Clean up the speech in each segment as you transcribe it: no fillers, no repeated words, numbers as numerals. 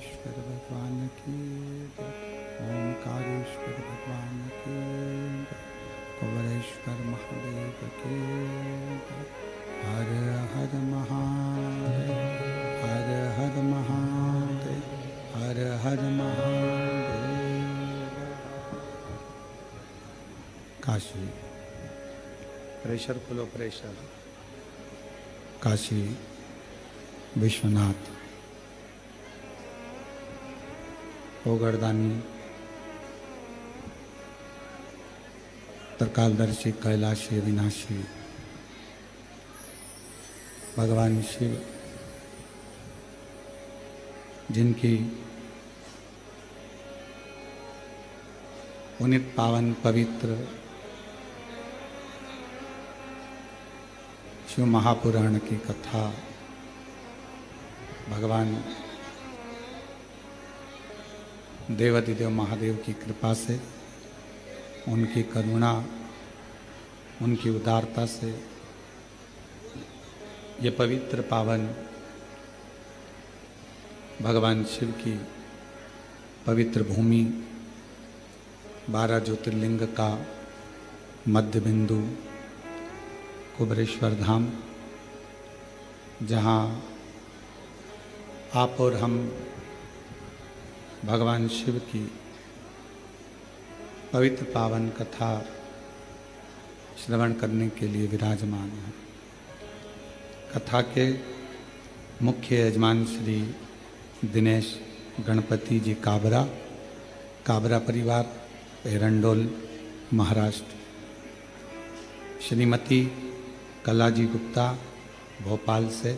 ओंकारेश्वर भगवान की जय। ओंकारेश्वर भगवान की जय। कुबरेश्वर महादेव की जय। हर हर महादेव, हर हर महादेव, हर हर महादेव। काशी, प्रेशर खोलो प्रेशर। काशी विश्वनाथ ओगरदानी त्रिकालदर्शी कैलाशी अविनाशी भगवान शिव, जिनकी पुनित पावन पवित्र शिव महापुराण की कथा भगवान देवाधिदेव महादेव की कृपा से, उनकी करुणा, उनकी उदारता से ये पवित्र पावन भगवान शिव की पवित्र भूमि 12 ज्योतिर्लिंग का मध्य बिंदु कुबरेश्वर धाम, जहाँ आप और हम भगवान शिव की पवित्र पावन कथा श्रवण करने के लिए विराजमान हैं। कथा के मुख्य यजमान श्री दिनेश गणपति जी काबरा, काबरा परिवार, एरंडोल, महाराष्ट्र। श्रीमती कलाजी गुप्ता, भोपाल से।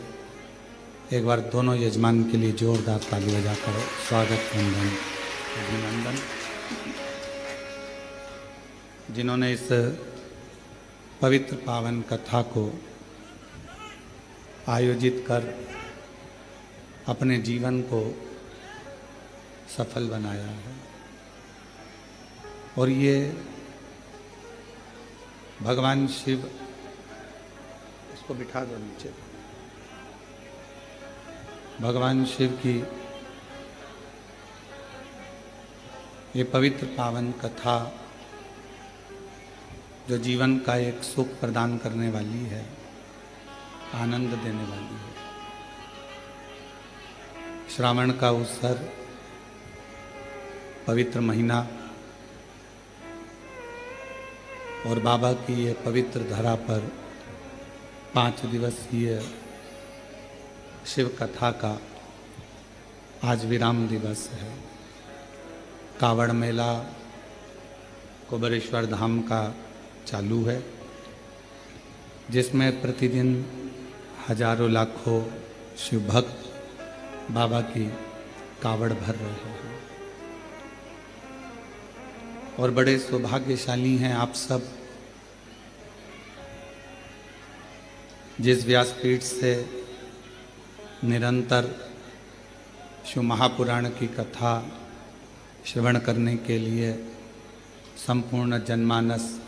एक बार दोनों यजमान के लिए जोरदार ताली बजा करो। स्वागत वंदन अभिनंदन। जिन्होंने इस पवित्र पावन कथा को आयोजित कर अपने जीवन को सफल बनाया है। और ये भगवान शिव, इसको बिठा दो नीचे, भगवान शिव की ये पवित्र पावन कथा जो जीवन का एक सुख प्रदान करने वाली है, आनंद देने वाली है। श्रावण का अवसर, पवित्र महीना और बाबा की ये पवित्र धरा पर 5 दिवसीय शिव कथा का आज विराम दिवस है। कावड़ मेला कुबरेश्वर धाम का चालू है, जिसमें प्रतिदिन हजारों लाखों शिव भक्त बाबा की कावड़ भर रहे हैं। और बड़े सौभाग्यशाली हैं आप सब, जिस व्यासपीठ से निरंतर शिव महापुराण की कथा श्रवण करने के लिए संपूर्ण जनमानस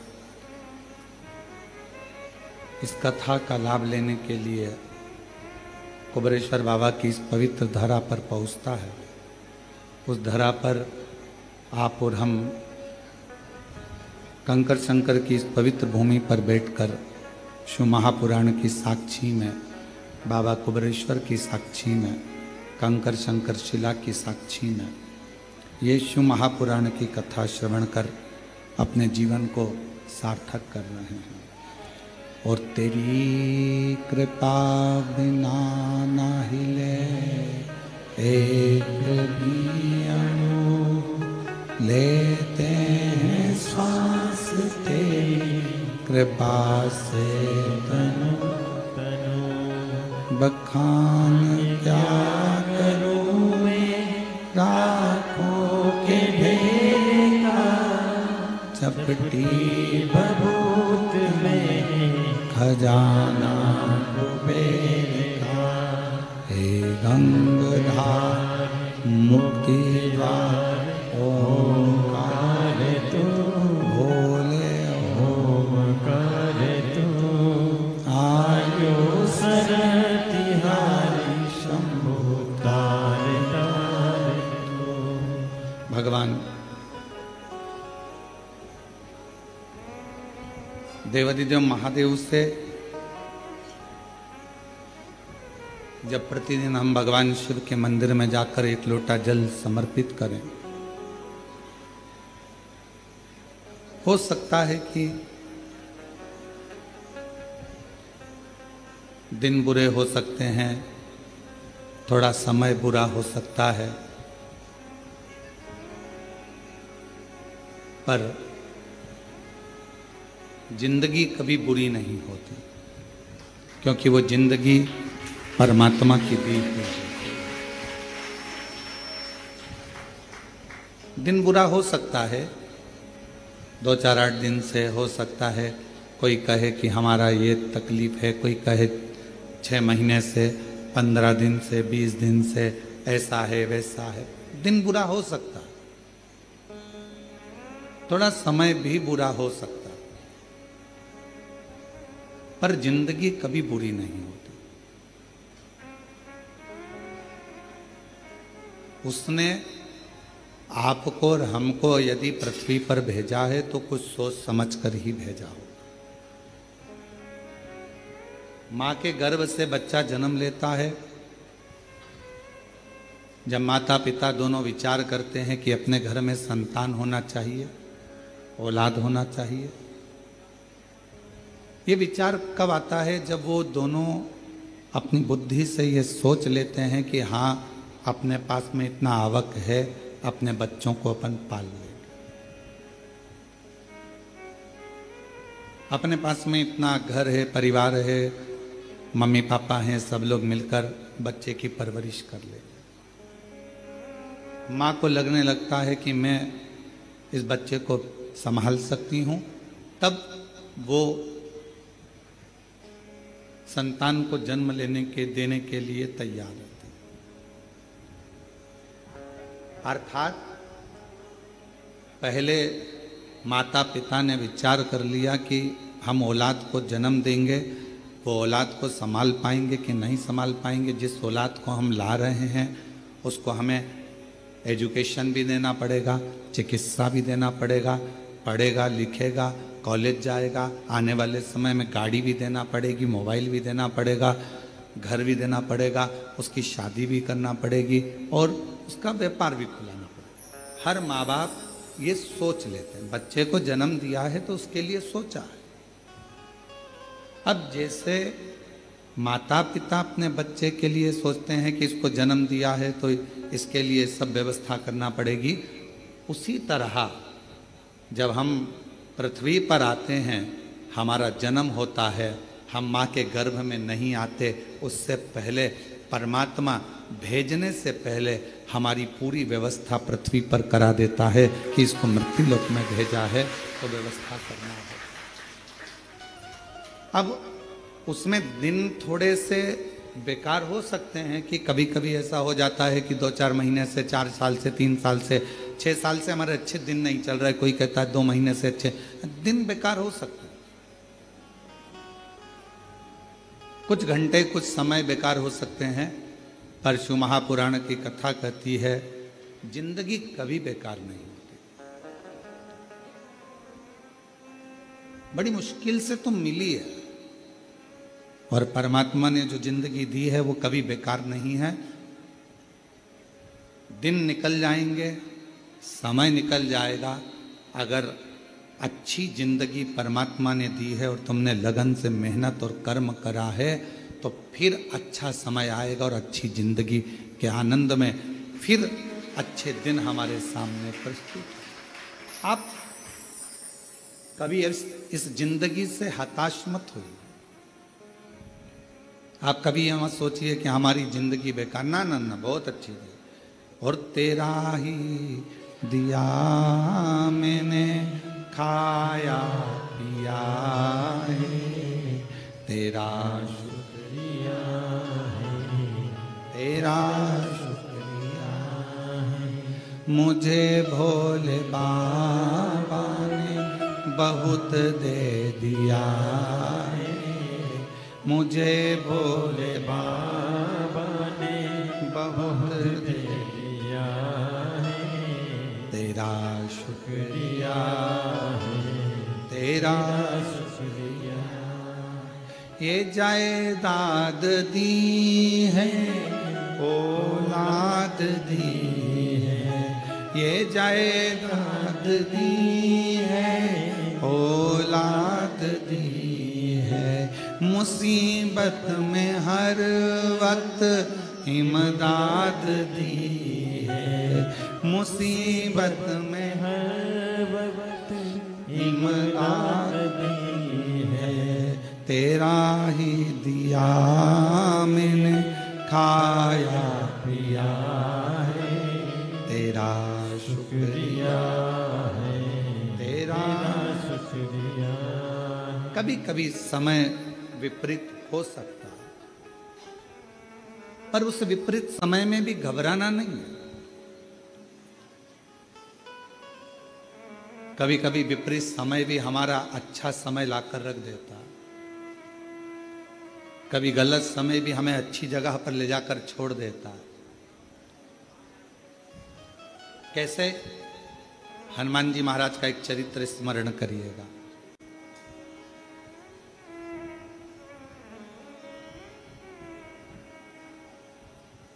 इस कथा का लाभ लेने के लिए कुबरेश्वर बाबा की इस पवित्र धरा पर पहुंचता है। उस धरा पर आप और हम कंकर शंकर की इस पवित्र भूमि पर बैठकर शिव महापुराण की साक्षी में, बाबा कुबरेश्वर की साक्षी में, कंकर शंकर शिला की साक्षी में ये शिव महापुराण की कथा श्रवण कर अपने जीवन को सार्थक कर रहे हैं। और तेरी कृपा बिना ना हिले एक भी अणु, लेते हैं श्वास तेरी कृपा से तनु, बखान क्या करूं मैं राखों के ढेर का, चपटी बबूत में खजाना कुबेर का। हे गंगाधार मुक्ति द्वार ओंकार तू, भोले ओंकार तू, आयो सरतिहारी शंभु तार तार भगवान देवाधिदेव महादेव से जब प्रतिदिन हम भगवान शिव के मंदिर में जाकर एक लोटा जल समर्पित करें, हो सकता है कि दिन बुरे हो सकते हैं, थोड़ा समय बुरा हो सकता है, पर जिंदगी कभी बुरी नहीं होती, क्योंकि वो जिंदगी परमात्मा की दी हुई है। दिन बुरा हो सकता है, 2-4-8 दिन से हो सकता है, कोई कहे कि हमारा ये तकलीफ है, कोई कहे 6 महीने से, 15 दिन से, 20 दिन से, ऐसा है वैसा है। दिन बुरा हो सकता है, थोड़ा समय भी बुरा हो सकता है, पर जिंदगी कभी बुरी नहीं होती। उसने आपको और हमको यदि पृथ्वी पर भेजा है तो कुछ सोच समझ कर ही भेजा हो। मां के गर्भ से बच्चा जन्म लेता है, जब माता पिता दोनों विचार करते हैं कि अपने घर में संतान होना चाहिए, औलाद होना चाहिए, ये विचार कब आता है? जब वो दोनों अपनी बुद्धि से ये सोच लेते हैं कि हाँ, अपने पास में इतना आवक है, अपने बच्चों को अपन पाल लेंगे, अपने पास में इतना घर है, परिवार है, मम्मी पापा हैं, सब लोग मिलकर बच्चे की परवरिश कर लेंगे। माँ को लगने लगता है कि मैं इस बच्चे को संभाल सकती हूँ, तब वो संतान को जन्म देने के लिए तैयार रहती है। अर्थात पहले माता पिता ने विचार कर लिया कि हम औलाद को जन्म देंगे, वो औलाद को संभाल पाएंगे कि नहीं संभाल पाएंगे। जिस औलाद को हम ला रहे हैं उसको हमें एजुकेशन भी देना पड़ेगा, चिकित्सा भी देना पड़ेगा, पढ़ेगा लिखेगा, कॉलेज जाएगा, आने वाले समय में गाड़ी भी देना पड़ेगी, मोबाइल भी देना पड़ेगा, घर भी देना पड़ेगा, उसकी शादी भी करना पड़ेगी और उसका व्यापार भी खुलाना पड़ेगा। हर माँ बाप ये सोच लेते हैं, बच्चे को जन्म दिया है तो उसके लिए सोचा है। अब जैसे माता पिता अपने बच्चे के लिए सोचते हैं कि इसको जन्म दिया है तो इसके लिए सब व्यवस्था करना पड़ेगी, उसी तरह जब हम पृथ्वी पर आते हैं, हमारा जन्म होता है, हम माँ के गर्भ में नहीं आते, उससे पहले परमात्मा भेजने से पहले हमारी पूरी व्यवस्था पृथ्वी पर करा देता है कि इसको मृत्यु लोक में भेजा है तो व्यवस्था करना है। अब उसमें दिन थोड़े से बेकार हो सकते हैं कि कभी कभी ऐसा हो जाता है कि 2-4 महीने से, 4 साल से, 3 साल से, 6 साल से हमारे अच्छे दिन नहीं चल रहा है, कोई कहता है 2 महीने से अच्छे दिन बेकार हो सकते हैं, कुछ घंटे कुछ समय बेकार हो सकते हैं, पर शिव महापुराण की कथा कहती है जिंदगी कभी बेकार नहीं होती। बड़ी मुश्किल से तुम मिली है और परमात्मा ने जो जिंदगी दी है वो कभी बेकार नहीं है। दिन निकल जाएंगे, समय निकल जाएगा, अगर अच्छी जिंदगी परमात्मा ने दी है और तुमने लगन से मेहनत और कर्म करा है तो फिर अच्छा समय आएगा और अच्छी जिंदगी के आनंद में फिर अच्छे दिन हमारे सामने प्रस्तुत। आप कभी इस जिंदगी से हताश मत होइए। आप कभी ये मत सोचिए कि हमारी जिंदगी बेकार, ना ना ना, बहुत अच्छी है। और तेरा ही दिया मैंने खाया पिया है, तेरा शुक्रिया है, तेरा शुक्रिया है। मुझे भोले बाबा ने बहुत दे दिया है, मुझे भोले बाबा ने बहुत दे दिया है। शुक्रिया तेरा शुक्रिया। ये जायदाद दी है औलाद दी है, ये जायदाद दी है औलाद दी है। मुसीबत में हर वक्त इमदाद दी है, मुसीबत में हर वक्त इमदाद दी है। तेरा ही दिया मैंने खाया पिया है, तेरा शुक्रिया है तेरा शुक्रिया। कभी कभी समय विपरीत हो सकता है, पर उस विपरीत समय में भी घबराना नहीं है। कभी कभी विपरीत समय भी हमारा अच्छा समय लाकर रख देता है। कभी गलत समय भी हमें अच्छी जगह पर ले जाकर छोड़ देता है। कैसे? हनुमान जी महाराज का एक चरित्र स्मरण करिएगा।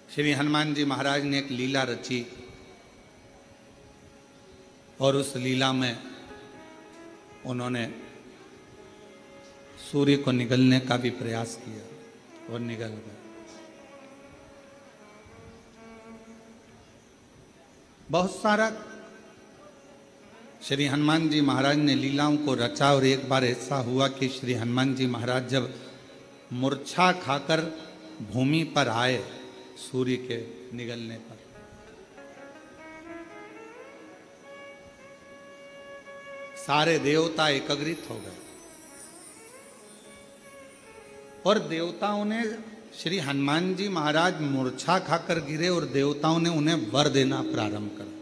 श्री हनुमान जी महाराज ने एक लीला रची और उस लीला में उन्होंने सूर्य को निगलने का भी प्रयास किया और निगल गए। बहुत सारा श्री हनुमान जी महाराज ने लीलाओं को रचा और एक बार ऐसा हुआ कि श्री हनुमान जी महाराज जब मूर्छा खाकर भूमि पर आए सूर्य के निगलने पर, सारे देवता एकत्रित हो गए और देवताओं ने श्री हनुमान जी महाराज मूर्छा खाकर गिरे और देवताओं ने उन्हें वर देना प्रारंभ करा।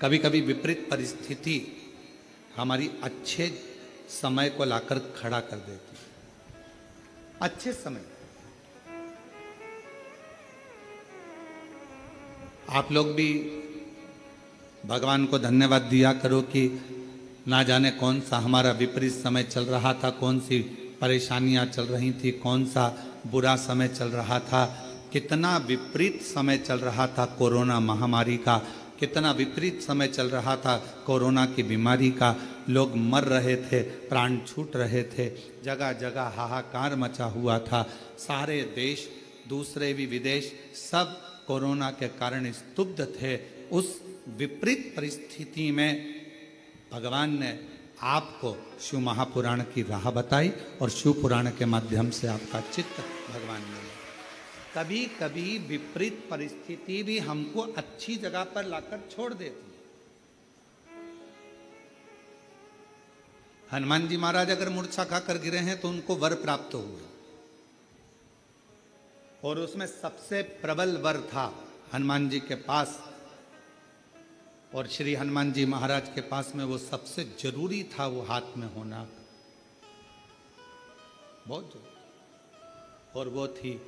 कभी कभी विपरीत परिस्थिति हमारी अच्छे समय को लाकर खड़ा कर देती है। अच्छे समय आप लोग भी भगवान को धन्यवाद दिया करो कि ना जाने कौन सा हमारा विपरीत समय चल रहा था, कौन सी परेशानियां चल रही थी, कौन सा बुरा समय चल रहा था, कितना विपरीत समय चल रहा था कोरोना महामारी का, कितना विपरीत समय चल रहा था कोरोना की बीमारी का। लोग मर रहे थे, प्राण छूट रहे थे, जगह जगह हाहाकार मचा हुआ था। सारे देश, दूसरे भी विदेश, सब कोरोना के कारण स्तब्ध थे। उस विपरीत परिस्थिति में भगवान ने आपको शिव महापुराण की राह बताई और शिव पुराण के माध्यम से आपका चित्त भगवान ने। कभी कभी विपरीत परिस्थिति भी हमको अच्छी जगह पर लाकर छोड़ देती है। हनुमान जी महाराज अगर मूर्छा खाकर गिरे हैं तो उनको वर प्राप्त हुए और उसमें सबसे प्रबल वर था हनुमान जी के पास, और श्री हनुमान जी महाराज के पास में वो सबसे जरूरी था, वो हाथ में होना बहुत जरूरी। और वो थी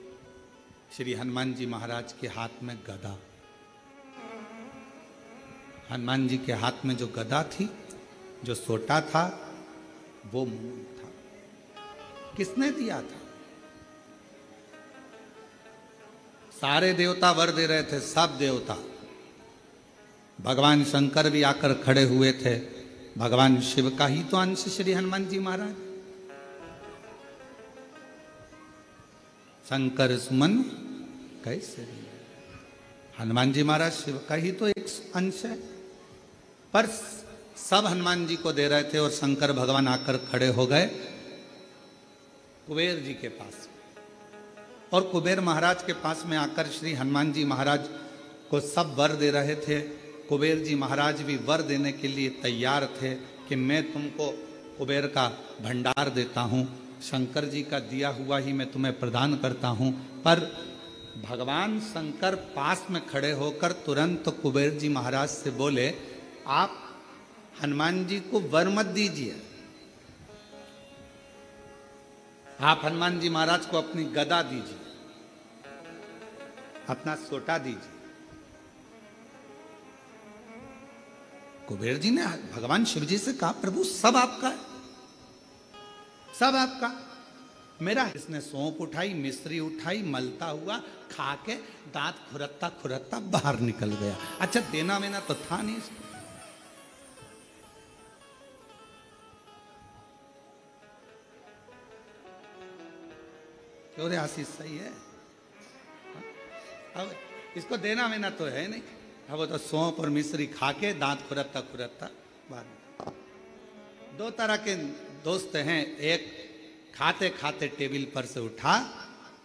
श्री हनुमान जी महाराज के हाथ में गदा। हनुमान जी के हाथ में जो गदा थी, जो सोटा था, वो मूल था। किसने दिया था? सारे देवता वर दे रहे थे, सब देवता। भगवान शंकर भी आकर खड़े हुए थे। भगवान शिव का ही तो अंश श्री हनुमान जी महाराज। शंकर सुमन कैसे? हनुमान जी महाराज शिव का ही तो एक अंश है, पर सब हनुमान जी को दे रहे थे और शंकर भगवान आकर खड़े हो गए कुबेर जी के पास। और कुबेर महाराज के पास में आकर श्री हनुमान जी महाराज को सब वर दे रहे थे। कुबेर जी महाराज भी वर देने के लिए तैयार थे कि मैं तुमको कुबेर का भंडार देता हूँ, शंकर जी का दिया हुआ ही मैं तुम्हें प्रदान करता हूँ। पर भगवान शंकर पास में खड़े होकर तुरंत कुबेर जी महाराज से बोले, आप हनुमान जी को वर मत दीजिए, आप हनुमान जी महाराज को अपनी गदा दीजिए। अपना सोटा दीजिए। कुबेर जी ने भगवान शिव जी से कहा, प्रभु सब आपका है, सब आपका। मेरा इसने सौंप उठाई, मिश्री उठाई, मलता हुआ खा के दांत खुरत्ता खुरत्ता बाहर निकल गया। अच्छा देना वेना तो था नहीं इसको। क्यों रे आशीष, सही है? अब इसको देना वेना तो है नहीं। अब वो तो सौंप और मिश्री खा के दांत खुरत्ता खुरत्ता बाहर। दो तरह के दोस्त हैं, एक खाते खाते टेबल पर से उठा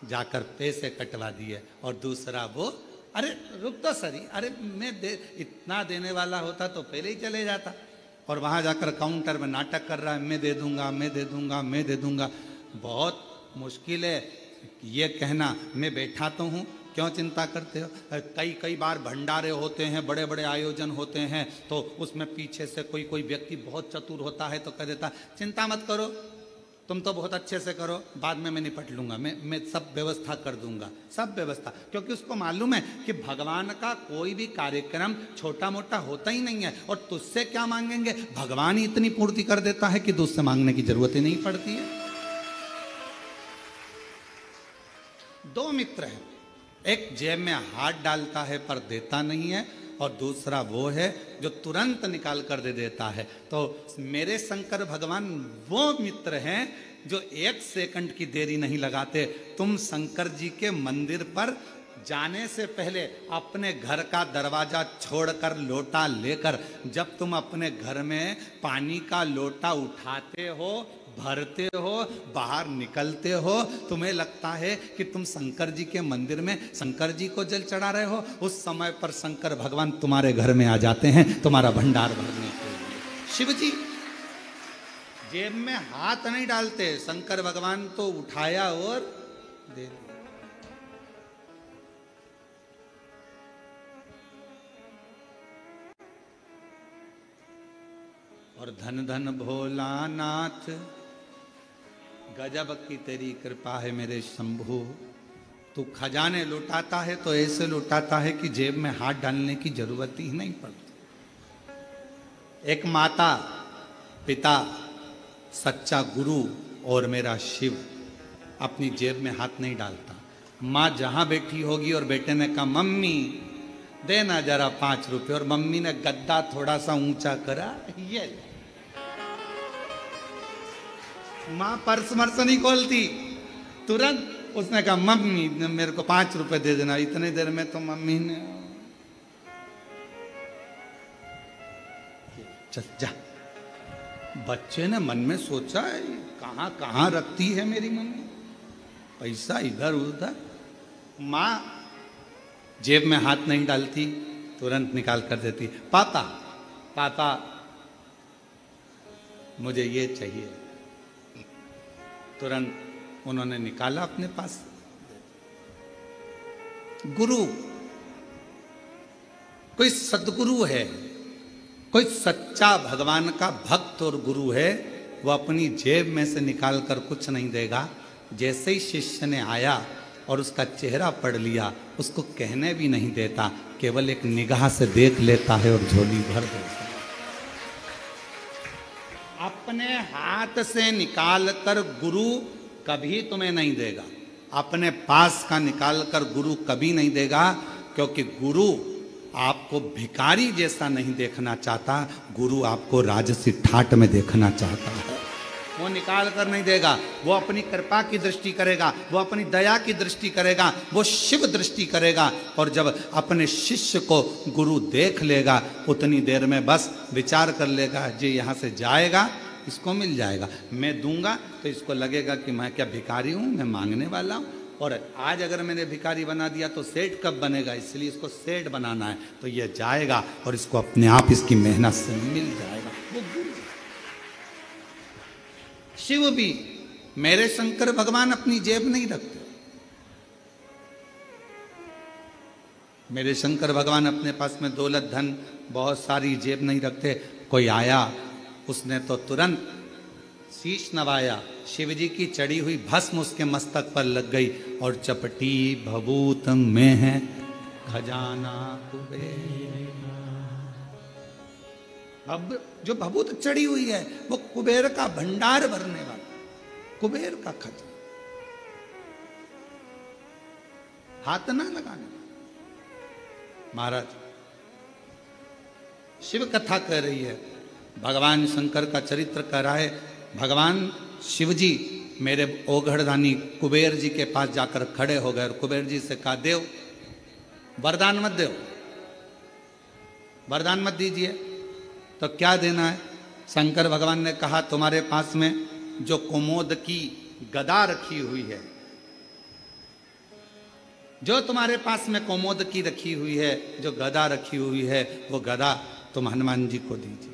जाकर पैसे कटवा दिए, और दूसरा वो, अरे रुक तो सरी, अरे इतना देने वाला होता तो पहले ही चले जाता। और वहां जाकर काउंटर में नाटक कर रहा है, मैं दे दूंगा, मैं दे दूंगा, मैं दे दूंगा। बहुत मुश्किल है ये कहना, मैं बैठा तो हूँ, क्यों चिंता करते हो? कई बार भंडारे होते हैं, बड़े बड़े आयोजन होते हैं, तो उसमें पीछे से कोई व्यक्ति बहुत चतुर होता है तो कह देता, चिंता मत करो, तुम तो बहुत अच्छे से करो, बाद में मैं निपट लूंगा, मैं सब व्यवस्था कर दूंगा, सब व्यवस्था। क्योंकि उसको मालूम है कि भगवान का कोई भी कार्यक्रम छोटा मोटा होता ही नहीं है, और तुझसे क्या मांगेंगे, भगवान ही इतनी पूर्ति कर देता है कि तुझसे मांगने की जरूरत ही नहीं पड़ती है। दो मित्र हैं, एक जेब में हाथ डालता है पर देता नहीं है, और दूसरा वो है जो तुरंत निकाल कर दे देता है। तो मेरे शंकर भगवान वो मित्र हैं जो एक सेकंड की देरी नहीं लगाते। तुम शंकर जी के मंदिर पर जाने से पहले अपने घर का दरवाजा छोड़कर लोटा लेकर, जब तुम अपने घर में पानी का लोटा उठाते हो, भरते हो, बाहर निकलते हो, तुम्हें लगता है कि तुम शंकर जी के मंदिर में शंकर जी को जल चढ़ा रहे हो। उस समय पर शंकर भगवान तुम्हारे घर में आ जाते हैं तुम्हारा भंडार भरने के लिए। शिव जी जेब में हाथ नहीं डालते, शंकर भगवान तो उठाया और दे दिया। और धन धन भोलानाथ, गजब की तेरी कृपा है मेरे शंभू। तू खजाने लुटाता है तो ऐसे लुटाता है कि जेब में हाथ डालने की जरूरत ही नहीं पड़ती। एक माता, पिता, सच्चा गुरु और मेरा शिव अपनी जेब में हाथ नहीं डालता। माँ जहां बैठी होगी और बेटे ने कहा मम्मी देना जरा 5 रुपए, और मम्मी ने गद्दा थोड़ा सा ऊंचा करा, ये माँ पर्स मर्स नहीं खोलती, तुरंत उसने कहा मम्मी मेरे को 5 रुपए दे देना। इतने देर में तो मम्मी ने, चल जा। बच्चे ने मन में सोचा कहां कहां रखती है मेरी मम्मी पैसा, इधर उधर। माँ जेब में हाथ नहीं डालती, तुरंत निकाल कर देती, पापा पापा मुझे ये चाहिए। तुरंत उन्होंने निकाला अपने पास। गुरु, कोई सद्गुरु है, कोई सच्चा भगवान का भक्त और गुरु है, वो अपनी जेब में से निकाल कर कुछ नहीं देगा। जैसे ही शिष्य ने आया और उसका चेहरा पढ़ लिया, उसको कहने भी नहीं देता, केवल एक निगाह से देख लेता है और झोली भर देता है। अपने हाथ से निकाल कर गुरु कभी तुम्हें नहीं देगा, अपने पास का निकाल कर गुरु कभी नहीं देगा, क्योंकि गुरु आपको भिखारी जैसा नहीं देखना चाहता, गुरु आपको राजसी ठाट में देखना चाहता है। वो निकाल कर नहीं देगा, वो अपनी कृपा की दृष्टि करेगा, वो अपनी दया की दृष्टि करेगा, वो शिव दृष्टि करेगा। और जब अपने शिष्य को गुरु देख लेगा, उतनी देर में बस विचार कर लेगा, जी यहाँ से जाएगा इसको मिल जाएगा, मैं दूंगा तो इसको लगेगा कि मैं क्या भिखारी हूँ, मैं मांगने वाला हूँ। और आज अगर मैंने भिखारी बना दिया तो सेठ कब बनेगा, इसलिए इसको सेठ बनाना है, तो ये जाएगा और इसको अपने आप इसकी मेहनत से मिल जाएगा। वो शिव भी, मेरे शंकर भगवान अपनी जेब नहीं रखते। मेरे शंकर भगवान अपने पास में दौलत धन बहुत सारी जेब नहीं रखते। कोई आया, उसने तो तुरंत शीश नवाया, शिव जी की चढ़ी हुई भस्म उसके मस्तक पर लग गई और चपटी भभूत में है खजाना कुबेर। अब जो भभूत चढ़ी हुई है वो कुबेर का भंडार भरने वाला, कुबेर का खजाना, हाथ ना लगाने। महाराज शिव कथा कह रही है, भगवान शंकर का चरित्र कह रहा है। भगवान शिव जी मेरे ओघड़दानी कुबेर जी के पास जाकर खड़े हो गए और कुबेर जी से कहा, देव वरदान मत दो, वरदान मत दीजिए। तो क्या देना है? शंकर भगवान ने कहा, तुम्हारे पास में जो कुमोद की गदा रखी हुई है, जो तुम्हारे पास में कुमोद की रखी हुई है, जो गदा रखी हुई है, वो गदा तुम हनुमान जी को दीजिए।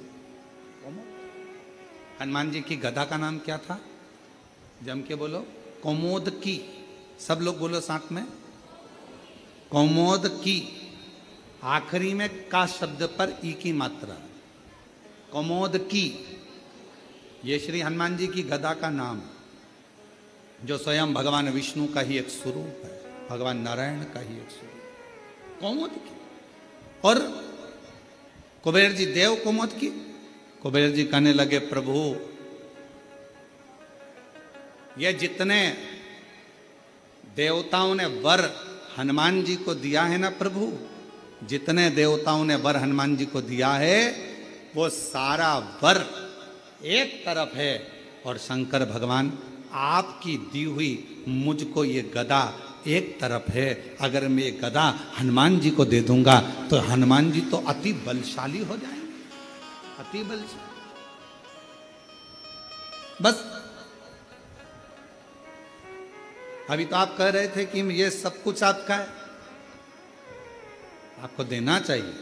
हनुमान जी की गदा का नाम क्या था? जम के बोलो, कुमोद की। सब लोग बोलो साथ में, कुमोद की। आखिरी में का शब्द पर ई की मात्रा, कुमोद की। ये श्री हनुमान जी की गदा का नाम, जो स्वयं भगवान विष्णु का ही एक स्वरूप है, भगवान नारायण का ही एक स्वरूप, कुमोद की। और कुबेर जी देव कुमोद की। कुबेर जी कहने लगे, प्रभु ये जितने देवताओं ने वर हनुमान जी को दिया है ना प्रभु, जितने देवताओं ने वर हनुमान जी को दिया है, वो सारा वर एक तरफ है और शंकर भगवान आपकी दी हुई मुझको ये गदा एक तरफ है। अगर मैं ये गदा हनुमान जी को दे दूंगा तो हनुमान जी तो अति बलशाली हो जाएंगे, अति बलशाली। बस अभी तो आप कह रहे थे कि ये सब कुछ आपका है, आपको देना चाहिए।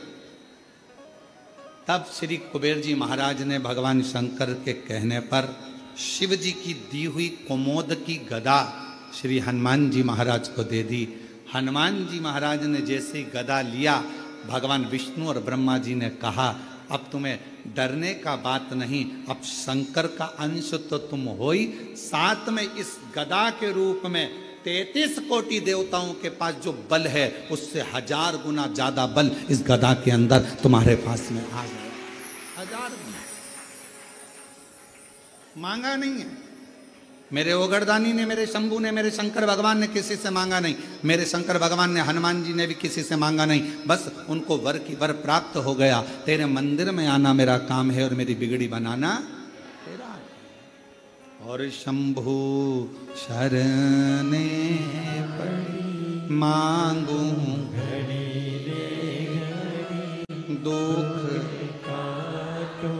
तब श्री कुबेर जी महाराज ने भगवान शंकर के कहने पर शिव जी की दी हुई कुमोद की गदा श्री हनुमान जी महाराज को दे दी। हनुमान जी महाराज ने जैसे गदा लिया, भगवान विष्णु और ब्रह्मा जी ने कहा, अब तुम्हें डरने का बात नहीं, अब शंकर का अंश तो तुम हो ही, साथ में इस गदा के रूप में 33 कोटि देवताओं के पास जो बल है उससे 1000 गुना ज्यादा बल इस गदा के अंदर तुम्हारे पास में आ गया। 1000 गुना मांगा नहीं है। मेरे ओगरदानी ने, मेरे शंभू ने, मेरे शंकर भगवान ने किसी से मांगा नहीं। मेरे शंकर भगवान ने, हनुमान जी ने भी किसी से मांगा नहीं। बस उनको वर की वर प्राप्त हो गया। तेरे मंदिर में आना मेरा काम है और मेरी बिगड़ी बनाना तेरा। और शंभू शरणे पड़ी मांगू दुख काटो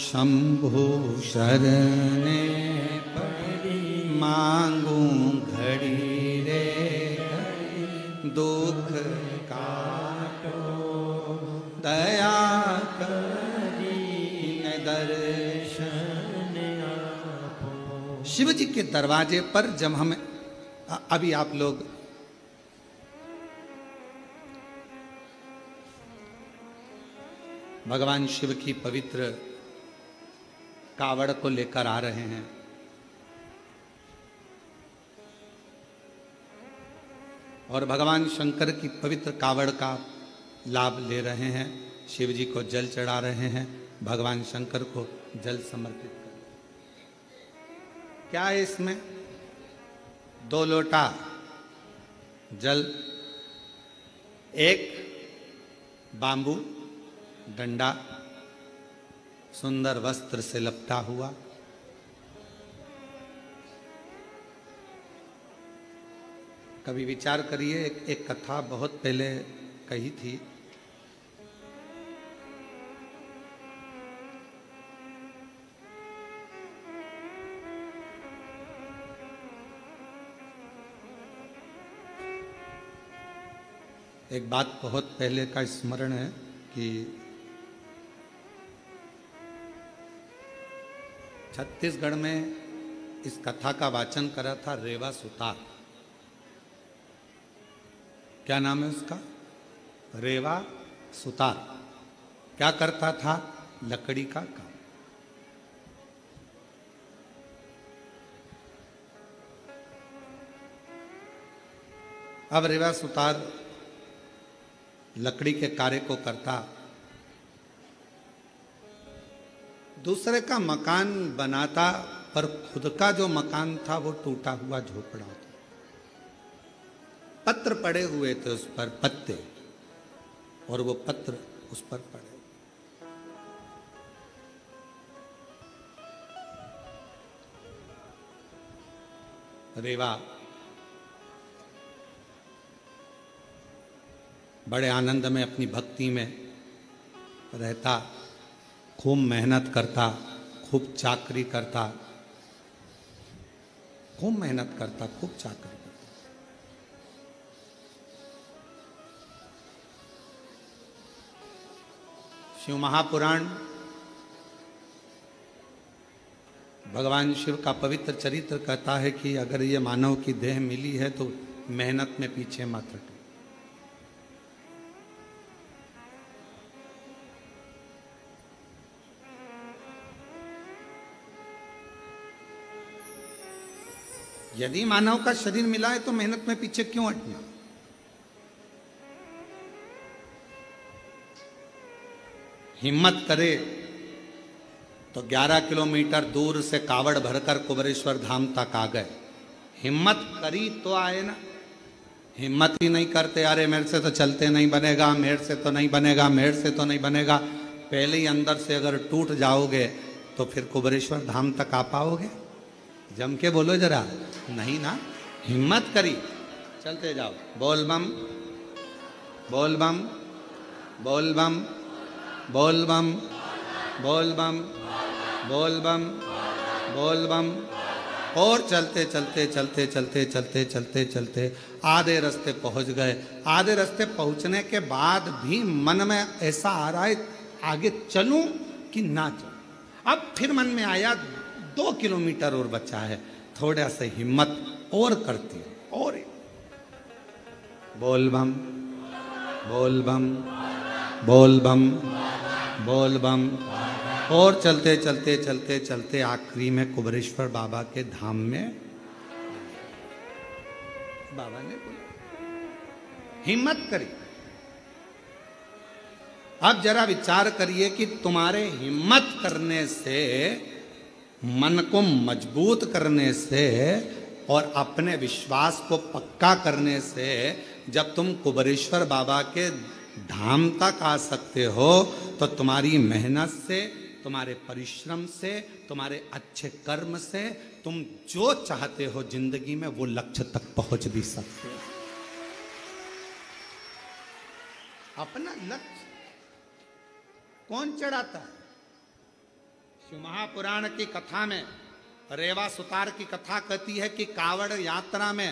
शंभु शरणे पड़ी मांगू घड़ी रे घड़ी, दुख काटो दया करी दर्शन आपो। शिव जी के दरवाजे पर जब हम, अभी आप लोग भगवान शिव की पवित्र कावड़ को लेकर आ रहे हैं, और भगवान शंकर की पवित्र कावड़ का लाभ ले रहे हैं। शिव जी को जल चढ़ा रहे हैं, भगवान शंकर को जल समर्पित कर। क्या है इसमें? 2 लोटा जल, एक बांबू डंडा सुंदर वस्त्र से लपटा हुआ, कभी विचार करिए। एक कथा बहुत पहले कही थी। एक बात बहुत पहले का स्मरण है कि छत्तीसगढ़ में इस कथा का वाचन करा था रेवा सुतार। क्या नाम है उसका? रेवा सुतार। क्या करता था? लकड़ी का काम। अब रेवा सुतार लकड़ी के कार्य को करता, दूसरे का मकान बनाता, पर खुद का जो मकान था वो टूटा हुआ झोपड़ा था। पत्र पड़े हुए थे उस पर, पत्ते, और वो पत्र उस पर पड़े। रेवा बड़े आनंद में अपनी भक्ति में रहता, खूब मेहनत करता, खूब चाकरी करता, खूब मेहनत करता, खूब चाकरी करता। शिव महापुराण भगवान शिव का पवित्र चरित्र कहता है कि अगर ये मानव की देह मिली है तो मेहनत में पीछे मत हटो। यदि मानव का शरीर मिला है तो मेहनत में पीछे क्यों हटना? हिम्मत करे तो 11 किलोमीटर दूर से कावड़ भरकर कुबरेश्वर धाम तक आ गए। हिम्मत करी तो आए ना। हिम्मत ही नहीं करते, अरे मेरे से तो चलते नहीं बनेगा, मेरे से तो नहीं बनेगा, मेरे से तो नहीं बनेगा। पहले ही अंदर से अगर टूट जाओगे तो फिर कुबरेश्वर धाम तक आ पाओगे? जम के बोलो जरा, नहीं ना। हिम्मत करी, चलते जाओ। बोल बम, बोल बम, बोल बम, बोल बम, बोल बम, बोल बम, बोल बम। और चलते चलते चलते चलते चलते चलते चलते आधे रास्ते पहुंच गए। आधे रास्ते पहुंचने के बाद भी मन में ऐसा आ रहा है आगे चलूं कि ना चलूं। अब फिर मन में आया 2 किलोमीटर और बचा है, थोड़ा सा हिम्मत और करती है। और बोल बम, बोल बम, बोल बम, बोल बम। और चलते चलते चलते चलते आखिरी में कुबरेश्वर बाबा के धाम में बाबा ने बोला हिम्मत करी। अब जरा विचार करिए कि तुम्हारे हिम्मत करने से, मन को मजबूत करने से और अपने विश्वास को पक्का करने से जब तुम कुबरेश्वर बाबा के धाम तक आ सकते हो तो तुम्हारी मेहनत से, तुम्हारे परिश्रम से, तुम्हारे अच्छे कर्म से तुम जो चाहते हो जिंदगी में वो लक्ष्य तक पहुंच भी सकते हो। अपना लक्ष्य कौन चढ़ाता है? शिव महापुराण की कथा में रेवा सुतार की कथा कहती है कि कावड़ यात्रा में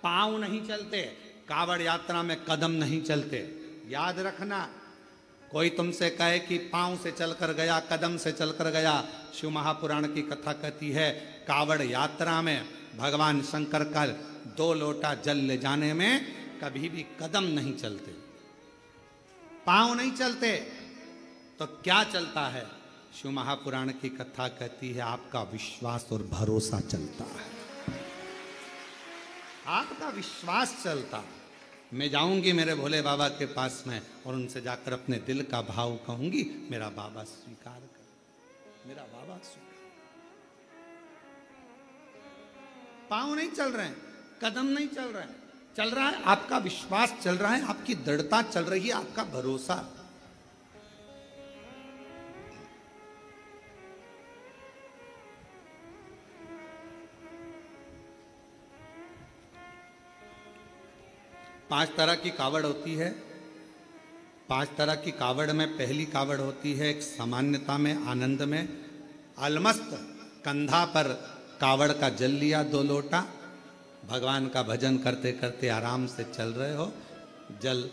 पांव नहीं चलते, कावड़ यात्रा में कदम नहीं चलते। याद रखना, कोई तुमसे कहे कि पांव से चलकर गया, कदम से चलकर गया, शिव महापुराण की कथा कहती है कावड़ यात्रा में भगवान शंकर का 2 लोटा जल ले जाने में कभी भी कदम नहीं चलते, पांव नहीं चलते। तो क्या चलता है? शिव महापुराण की कथा कहती है आपका विश्वास और भरोसा चलता है, आपका विश्वास चलता है। मैं जाऊंगी मेरे भोले बाबा के पास में और उनसे जाकर अपने दिल का भाव कहूंगी, मेरा बाबा स्वीकार कर, मेरा बाबा स्वीकार। पांव नहीं चल रहे हैं, कदम नहीं चल रहे हैं, चल रहा है आपका विश्वास, चल रहा है आपकी दृढ़ता, चल रही है आपका भरोसा। पांच तरह की कावड़ होती है। 5 तरह की कावड़ में पहली कावड़ होती है एक सामान्यता में, आनंद में, अलमस्त कंधा पर कावड़ का जल लिया 2 लोटा, भगवान का भजन करते करते आराम से चल रहे हो, जल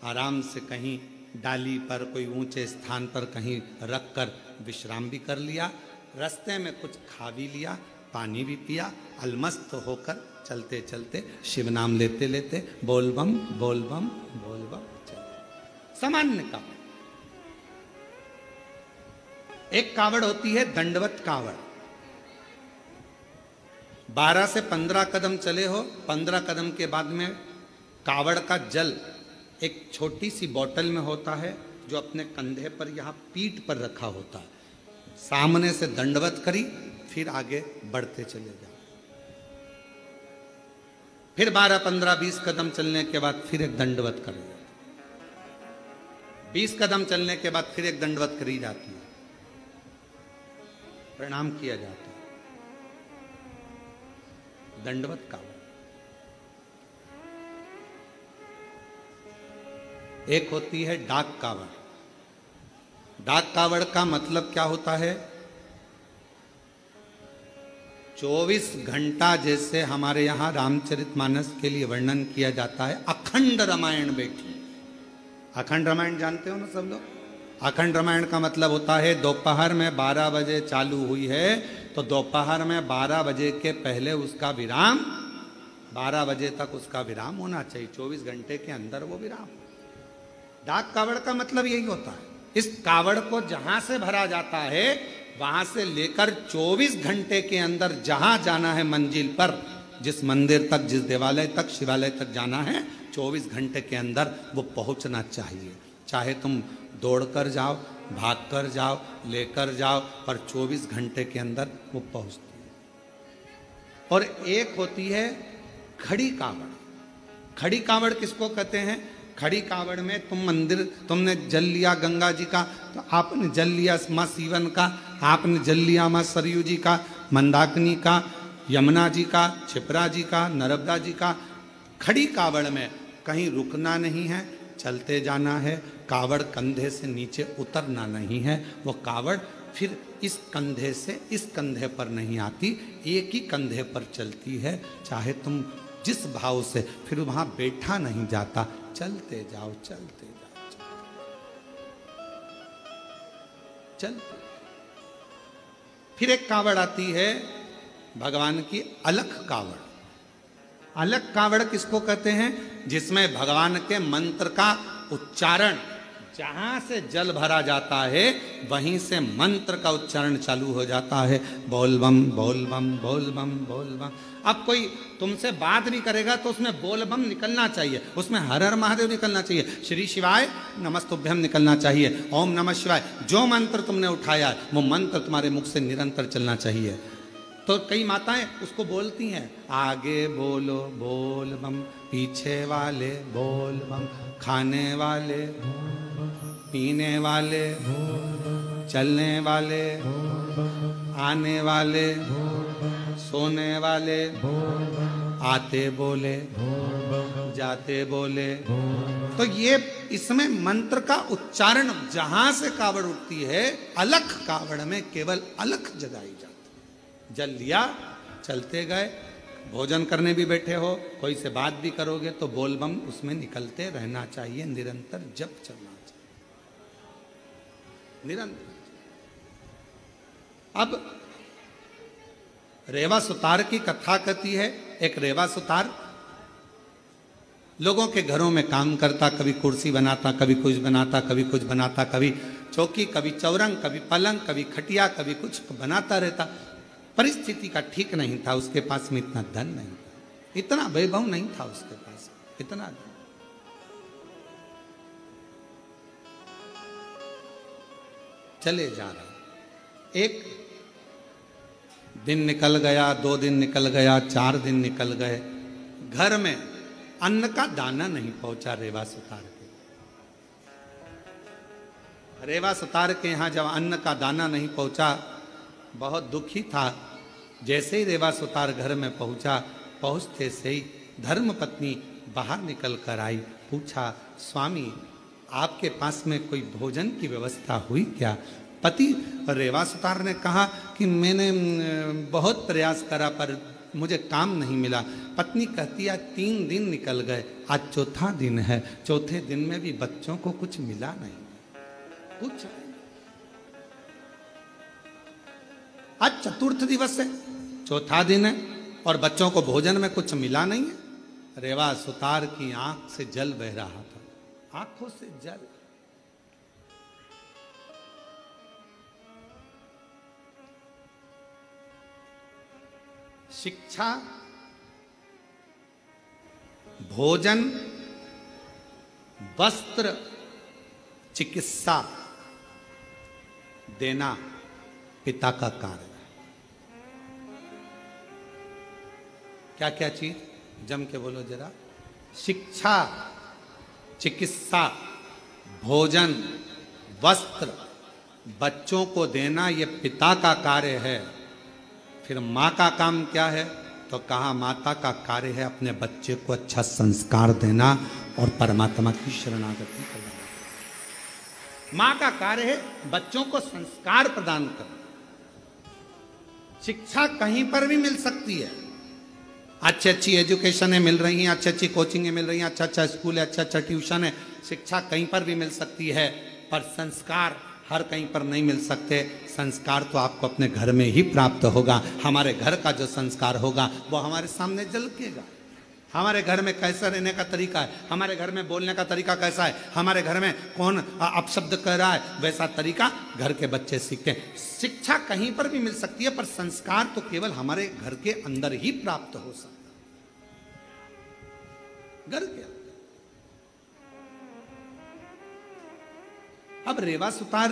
आराम से कहीं डाली पर, कोई ऊंचे स्थान पर कहीं रख कर विश्राम भी कर लिया, रास्ते में कुछ खा भी लिया, पानी भी पिया, अलमस्त होकर चलते चलते शिव नाम लेते लेते बोल बम बोल बम बोल बम चलते। सामान्य कावड़। एक कावड़ होती है दंडवत कावड़। 12 से 15 कदम चले हो, 15 कदम के बाद में कावड़ का जल एक छोटी सी बोतल में होता है, जो अपने कंधे पर यहाँ पीठ पर रखा होता है। सामने से दंडवत करी, फिर आगे बढ़ते चले जाओ। फिर 12, 15, 20 कदम चलने के बाद फिर एक दंडवत करी जाती है। 20 कदम चलने के बाद फिर एक दंडवत करी जाती है, प्रणाम किया जाता है। दंडवत कावड़। एक होती है डाक कावड़। डाक कावड़ का मतलब क्या होता है? 24 घंटा जैसे हमारे यहां रामचरितमानस के लिए वर्णन किया जाता है, अखंड रामायण बैठी। अखंड रामायण जानते हो ना सब लोग? अखंड रामायण का मतलब होता है दोपहर में 12 बजे चालू हुई है तो दोपहर में 12 बजे के पहले उसका विराम, 12 बजे तक उसका विराम होना चाहिए। 24 घंटे के अंदर वो विराम। डाक कावड़ का मतलब यही होता है। इस कावड़ को जहां से भरा जाता है वहां से लेकर 24 घंटे के अंदर जहां जाना है मंजिल पर, जिस मंदिर तक, जिस देवालय तक, शिवालय तक जाना है, 24 घंटे के अंदर वो पहुंचना चाहिए। चाहे तुम दौड़कर जाओ, भागकर जाओ, लेकर जाओ, पर 24 घंटे के अंदर वो पहुंचती है। और एक होती है खड़ी कावड़। खड़ी कावड़ किसको कहते हैं? खड़ी कावड़ में तुम मंदिर, तुमने जल लिया गंगा जी का, तो आपने जल लिया माँ सीवन का, आपने जल लिया माँ सरयू जी का, मंदाकिनी का, यमुना जी का, क्षिप्रा जी का, नर्मदा जी का। खड़ी कावड़ में कहीं रुकना नहीं है, चलते जाना है। कावड़ कंधे से नीचे उतरना नहीं है। वो कावड़ फिर इस कंधे से इस कंधे पर नहीं आती, एक ही कंधे पर चलती है। चाहे तुम जिस भाव से, फिर वहां बैठा नहीं जाता, चलते जाओ चलते जाओ चलते। फिर एक कावड़ आती है भगवान की अलख कावड़। अलख कावड़ किसको कहते हैं? जिसमें भगवान के मंत्र का उच्चारण, जहां से जल भरा जाता है वहीं से मंत्र का उच्चारण चालू हो जाता है। बोल बम बोल बम बोल बम बोल बम। अब कोई तुमसे बात भी करेगा तो उसमें बोल बम निकलना चाहिए, उसमें हर हर महादेव निकलना चाहिए, श्री शिवाय नमस्तुभ्यम निकलना चाहिए, ओम नमः शिवाय। जो मंत्र तुमने उठाया वो मंत्र तुम्हारे मुख से निरंतर चलना चाहिए। तो कई माताएं उसको बोलती हैं, आगे बोलो बोल बम, पीछे वाले बोल बम, खाने वाले, पीने वाले, चलने वाले, आने वाले, सोने वाले, आते बोले, जाते बोले। तो ये इसमें मंत्र का उच्चारण जहां से कावड़ उठती है, अलख कावड़ में केवल अलख जगाई जाती। जल लिया, चलते गए, भोजन करने भी बैठे हो, कोई से बात भी करोगे तो बोल बम उसमें निकलते रहना चाहिए, निरंतर जप चलना चाहिए, निरंतर। अब रेवा सुतार की कथा कहती है। एक रेवा सुतार लोगों के घरों में काम करता, कभी कुर्सी बनाता, कभी कुछ बनाता, कभी कुछ बनाता, कभी चौकी, कभी चौरंग, कभी पलंग, कभी खटिया, कभी कुछ बनाता रहता। परिस्थिति का ठीक नहीं था, उसके पास में इतना धन नहीं था, इतना वैभव नहीं था उसके पास, इतना धन। चले जा रहा। एक दिन निकल गया, 2 दिन निकल गया, 4 दिन निकल गए, घर में अन्न का दाना नहीं पहुंचा रेवा सुतार के। रेवा सुतार के यहां जब अन्न का दाना नहीं पहुंचा, बहुत दुखी था। जैसे ही रेवा सुतार घर में पहुंचा, पहुंचते से ही धर्म पत्नी बाहर निकल कर आई। पूछा, स्वामी आपके पास में कोई भोजन की व्यवस्था हुई क्या? पति रेवा सुतार ने कहा कि मैंने बहुत प्रयास करा पर मुझे काम नहीं मिला। पत्नी कहती है 3 दिन निकल गए, आज चौथा दिन है, चौथे दिन में भी बच्चों को कुछ मिला नहीं, कुछ नहीं। आज चतुर्थ दिवस है, चौथा दिन है और बच्चों को भोजन में कुछ मिला नहीं है। रेवा सुतार की आंख से जल बह रहा था, आंखों से जल। शिक्षा, भोजन, वस्त्र, चिकित्सा देना पिता का कार्य है। क्या क्या चीज, जम के बोलो जरा। शिक्षा, चिकित्सा, भोजन, वस्त्र, बच्चों को देना ये पिता का कार्य है। फिर माँ का काम क्या है? तो कहा माता का कार्य है अपने बच्चे को अच्छा संस्कार देना और परमात्मा की शरणागति करना। माँ का कार्य है बच्चों को संस्कार प्रदान करना। शिक्षा कहीं पर भी मिल सकती है, अच्छी अच्छी एजुकेशन मिल रही हैं, अच्छी अच्छी कोचिंगें मिल रही हैं, अच्छा अच्छा स्कूल है, अच्छा अच्छा ट्यूशन है। शिक्षा कहीं पर भी मिल सकती है, पर संस्कार हर कहीं पर नहीं मिल सकते। संस्कार तो आपको अपने घर में ही प्राप्त होगा। हमारे घर का जो संस्कार होगा वो हमारे सामने झलकेगा। हमारे घर में कैसा रहने का तरीका है, हमारे घर में बोलने का तरीका कैसा है, हमारे घर में कौन अपशब्द कह रहा है, वैसा तरीका घर के बच्चे सीखते हैं। शिक्षा कहीं पर भी मिल सकती है, पर संस्कार तो केवल हमारे घर के अंदर ही प्राप्त हो सकता है, घर के अंदर। अब रेवा सुतार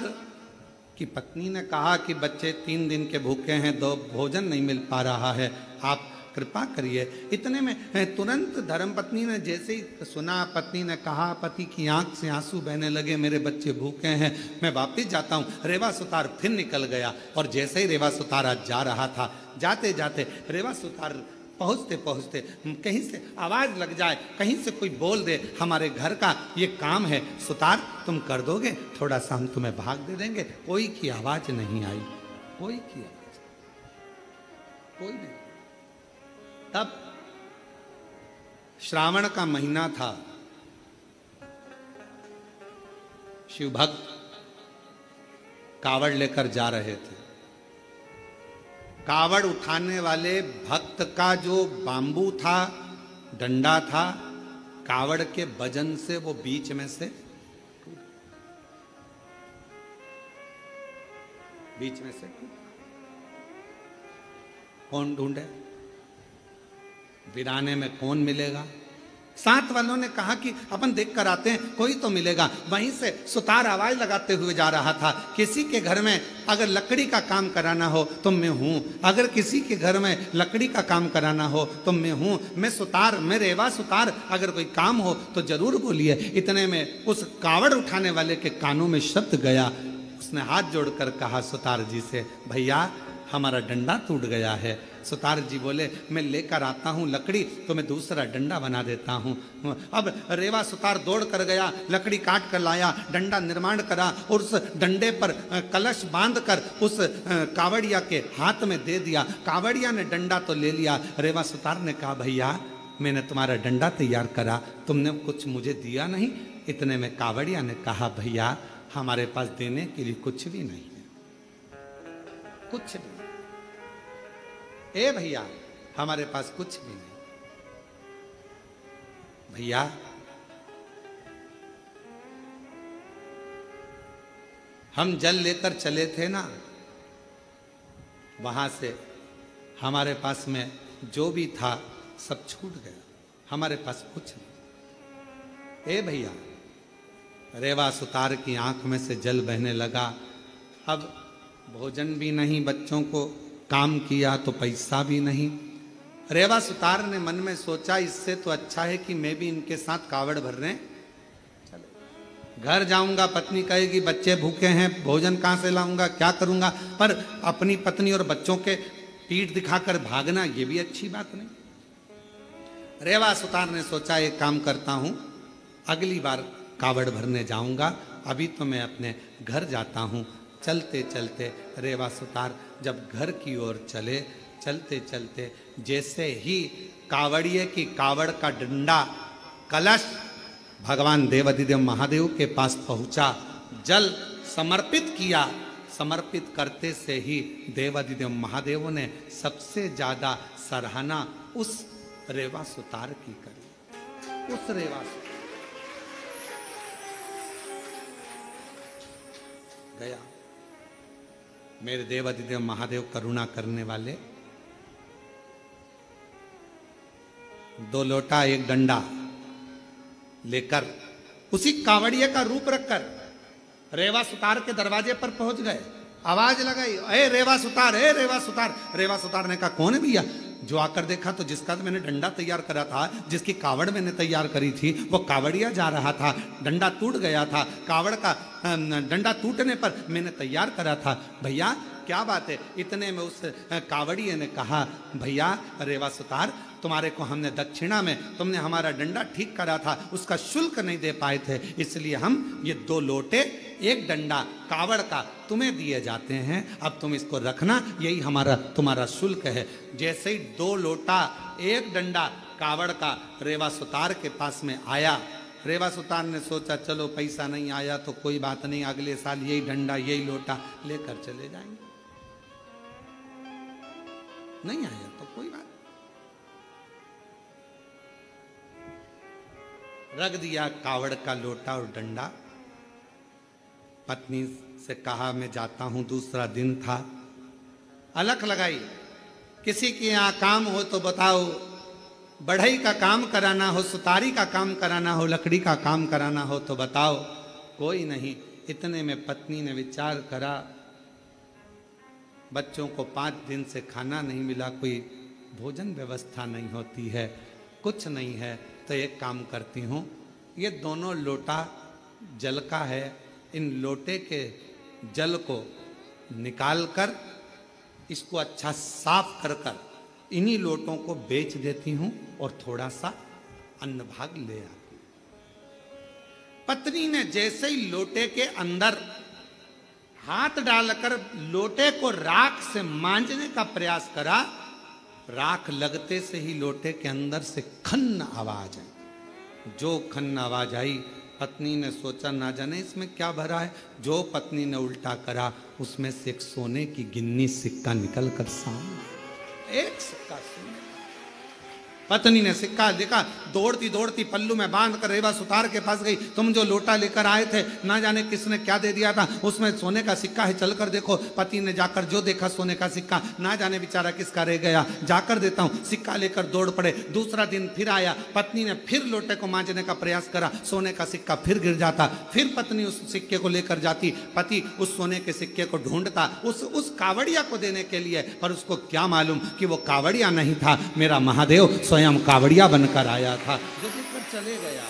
की पत्नी ने कहा कि बच्चे 3 दिन के भूखे हैं, 2 भोजन नहीं मिल पा रहा है, आप कृपा करिए। इतने में तुरंत धर्मपत्नी ने जैसे ही सुना, पत्नी ने कहा, पति की आंख से आंसू बहने लगे, मेरे बच्चे भूखे हैं, मैं वापिस जाता हूँ। रेवा सुतार फिर निकल गया और जैसे ही रेवा सुतार आज जा रहा था, जाते जाते रेवा सुतार पहुँचते पहुँचते कहीं से आवाज़ लग जाए, कहीं से कोई बोल दे, हमारे घर का ये काम है सुतार तुम कर दोगे, थोड़ा सा हम तुम्हें भाग दे देंगे। कोई की आवाज़ नहीं आई, कोई की आवाज़, कोई नहीं। तब श्रावण का महीना था, शिव भक्त कावड़ लेकर जा रहे थे। कावड़ उठाने वाले भक्त का जो बांबू था, डंडा था, कावड़ के वजन से वो बीच में से कौन ढूंढे? वीराने में कौन मिलेगा? साथ वालों ने कहा कि अपन देख कर आते हैं, कोई तो मिलेगा। वहीं से सुतार आवाज लगाते हुए जा रहा था, किसी के घर में अगर लकड़ी का काम कराना हो तो मैं हूं, अगर किसी के घर में लकड़ी का काम कराना हो तो मैं हूं, मैं सुतार, मैं रेवा सुतार, अगर कोई काम हो तो जरूर बोलिए। इतने में उस कावड़ उठाने वाले के कानों में शब्द गया, उसने हाथ जोड़कर कहा सुतार जी से, भैया हमारा डंडा टूट गया है। सुतार जी बोले, मैं लेकर आता हूँ लकड़ी तो मैं दूसरा डंडा बना देता हूँ। अब रेवा सुतार दौड़ कर गया, लकड़ी काट कर लाया, डंडा निर्माण करा और उस डंडे पर कलश बांध कर उस कावड़िया के हाथ में दे दिया। कावड़िया ने डंडा तो ले लिया, रेवा सुतार ने कहा, भैया मैंने तुम्हारा डंडा तैयार करा, तुमने कुछ मुझे दिया नहीं। इतने में कावड़िया ने कहा, भैया हमारे पास देने के लिए कुछ भी नहीं है, कुछ भी। ए भैया हमारे पास कुछ भी नहीं। भैया हम जल लेकर चले थे ना, वहां से हमारे पास में जो भी था सब छूट गया, हमारे पास कुछ नहीं। ए भैया, रेवा सुतार की आंख में से जल बहने लगा। अब भोजन भी नहीं, बच्चों को काम किया तो पैसा भी नहीं। रेवा सुतार ने मन में सोचा, इससे तो अच्छा है कि मैं भी इनके साथ कावड़ भरने चले। घर जाऊंगा, पत्नी कहेगी बच्चे भूखे हैं, भोजन कहाँ से लाऊंगा, क्या करूंगा। पर अपनी पत्नी और बच्चों के पीठ दिखाकर भागना ये भी अच्छी बात नहीं। रेवा सुतार ने सोचा, एक काम करता हूं, अगली बार कावड़ भरने जाऊंगा, अभी तो मैं अपने घर जाता हूं। चलते चलते रेवा सुतार जब घर की ओर चले, चलते चलते जैसे ही कावड़िए की कावड़ का डंडा कलश भगवान देवाधिदेव महादेव के पास पहुंचा, जल समर्पित किया, समर्पित करते से ही देवादिदेव महादेव ने सबसे ज्यादा सराहना उस रेवा सुतार की करी। उस रेवा सुतार गया, मेरे देवादिदेव महादेव करुणा करने वाले, 2 लोटा 1 डंडा लेकर उसी कावड़िए का रूप रखकर रेवा सुतार के दरवाजे पर पहुंच गए। आवाज लगाई, ए रेवा सुतार, ए रेवा सुतार। रेवा सुतार ने कहा कौन है भैया? जो आकर देखा तो जिसका तो मैंने डंडा तैयार करा था, जिसकी कावड़ मैंने तैयार करी थी, वो कावड़िया जा रहा था, डंडा टूट गया था, कावड़ का डंडा टूटने पर मैंने तैयार करा था। भैया क्या बात है? इतने में उस कावड़िए ने कहा, भैया रेवा सुतार, तुम्हारे को हमने दक्षिणा में, तुमने हमारा डंडा ठीक करा था, उसका शुल्क नहीं दे पाए थे, इसलिए हम ये 2 लोटे 1 डंडा कावड़ का तुम्हें दिए जाते हैं, अब तुम इसको रखना, यही हमारा तुम्हारा शुल्क है। जैसे ही 2 लोटा 1 डंडा कावड़ का रेवा सुतार के पास में आया, रेवा सुतार ने सोचा चलो पैसा नहीं आया तो कोई बात नहीं, अगले साल यही डंडा यही लोटा लेकर चले जाएंगे, नहीं आया तो कोई बात। रख दिया कावड़ का लोटा और डंडा। पत्नी से कहा मैं जाता हूं, दूसरा दिन था। अलख लगाई, किसी के यहां काम हो तो बताओ, बढ़ई का काम कराना हो, सुतारी का काम कराना हो, लकड़ी का काम कराना हो तो बताओ। कोई नहीं। इतने में पत्नी ने विचार करा, बच्चों को 5 दिन से खाना नहीं मिला, कोई भोजन व्यवस्था नहीं होती है, कुछ नहीं है, तो एक काम करती हूँ, ये दोनों लोटा जल का है, इन लोटे के जल को निकाल कर इसको अच्छा साफ कर कर इन्हीं लोटों को बेच देती हूँ और थोड़ा सा अन्न भाग ले आती। पत्नी ने जैसे ही लोटे के अंदर हाथ डालकर लोटे को राख से मांजने का प्रयास करा, राख लगते से ही लोटे के अंदर से खन्न आवाज आई। जो खन्न आवाज आई, पत्नी ने सोचा ना जाने इसमें क्या भरा है। जो पत्नी ने उल्टा करा, उसमें से एक सोने की गिन्नी सिक्का निकल कर सामने, एक सिक्का सोने। पत्नी ने सिक्का देखा, दौड़ती दौड़ती पल्लू में बांध कर रेवा सुतार के पास गई। तुम जो लोटा लेकर आए थे, ना जाने किसने क्या दे दिया था, उसमें सोने का सिक्का है, चलकर देखो। पति ने जाकर जो देखा सोने का सिक्का, ना जाने बेचारा किसका रह गया, जाकर देता हूँ। सिक्का लेकर दौड़ पड़े। दूसरा दिन फिर आया, पत्नी ने फिर लोटे को मांजने का प्रयास करा, सोने का सिक्का फिर गिर जाता। फिर पत्नी उस सिक्के को लेकर जाती, पति उस सोने के सिक्के को ढूंढता उस कावड़िया को देने के लिए, पर उसको क्या मालूम कि वो कावड़िया नहीं था, मेरा महादेव स्वयं कावड़िया बनकर आया था, जो देखकर चले गया था।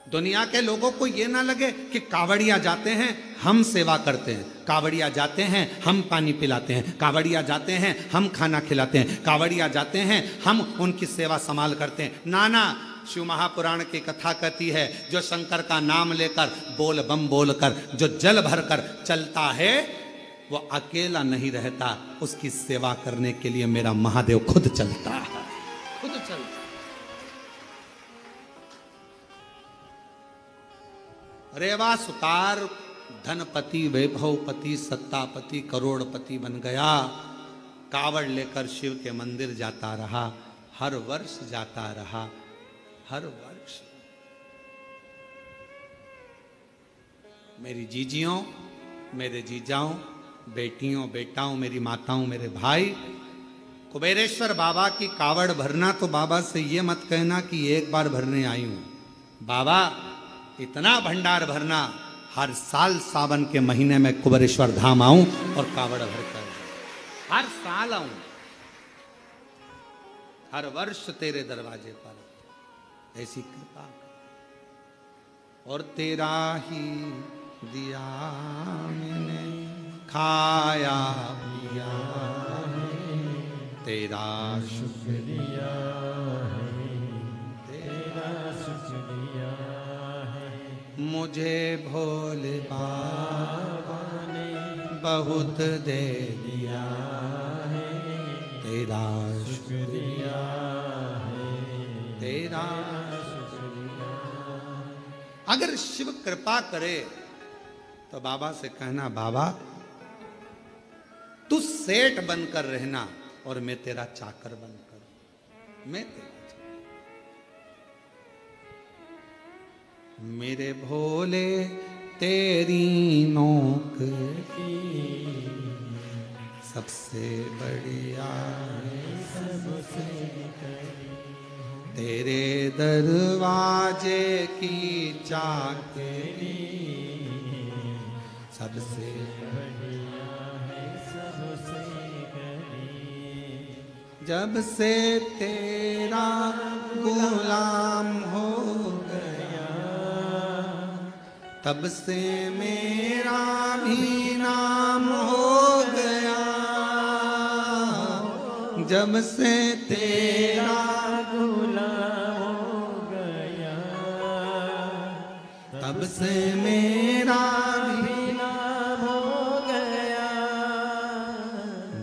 दुनिया के लोगों को ये ना लगे कि कावड़िया जाते हैं हम सेवा करते हैं, कावड़िया जाते हैं हम पानी पिलाते हैं, कावड़िया जाते हैं हम खाना खिलाते हैं, कावड़िया जाते हैं हम उनकी सेवा संभाल करते हैं। नाना, शिव महापुराण की कथा कहती है, जो शंकर का नाम लेकर बोल बम बोलकर जो जल भरकर चलता है, वो अकेला नहीं रहता, उसकी सेवा करने के लिए मेरा महादेव खुद चलता है, खुद चलता। रेवा सुतार धनपति, वैभवपति, सत्तापति, करोड़पति बन गया। कावड़ लेकर शिव के मंदिर जाता रहा, हर वर्ष जाता रहा, हर वर्ष। मेरी जीजियों, मेरे जीजाओं, बेटियों, बेटाओं, मेरी माताओं, मेरे भाई, कुबेरेश्वर बाबा की कावड़ भरना तो बाबा से ये मत कहना कि एक बार भरने आई हूं। बाबा इतना भंडार भरना, हर साल सावन के महीने में कुबेरेश्वर धाम आऊं और कावड़ भरकर, हर साल आऊं, हर वर्ष तेरे दरवाजे पर, ऐसी कृपा। और तेरा ही दिया मैंने खाया पिया, तेरा शुक्रिया है, तेरा शुक्रिया है। मुझे भोले बाबा ने बहुत दे दिया है, तेरा शुक्रिया है, तेरा शुक्रिया। अगर शिव कृपा करे तो बाबा से कहना, बाबा तू सेठ बनकर रहना और मैं तेरा चाकर बनकर, मैं तेरा चाकर। मेरे भोले तेरी नौकरी सबसे बढ़िया है, सबसे तेरे दरवाजे की चाकरी सबसे बढ़िया है, सबसे बढ़िया। जब से तेरा गुलाम हो गया तब से मेरा भी नाम हो गया। जब से तेरा गुलाम हो गया तब से मेरा भी नाम हो गया।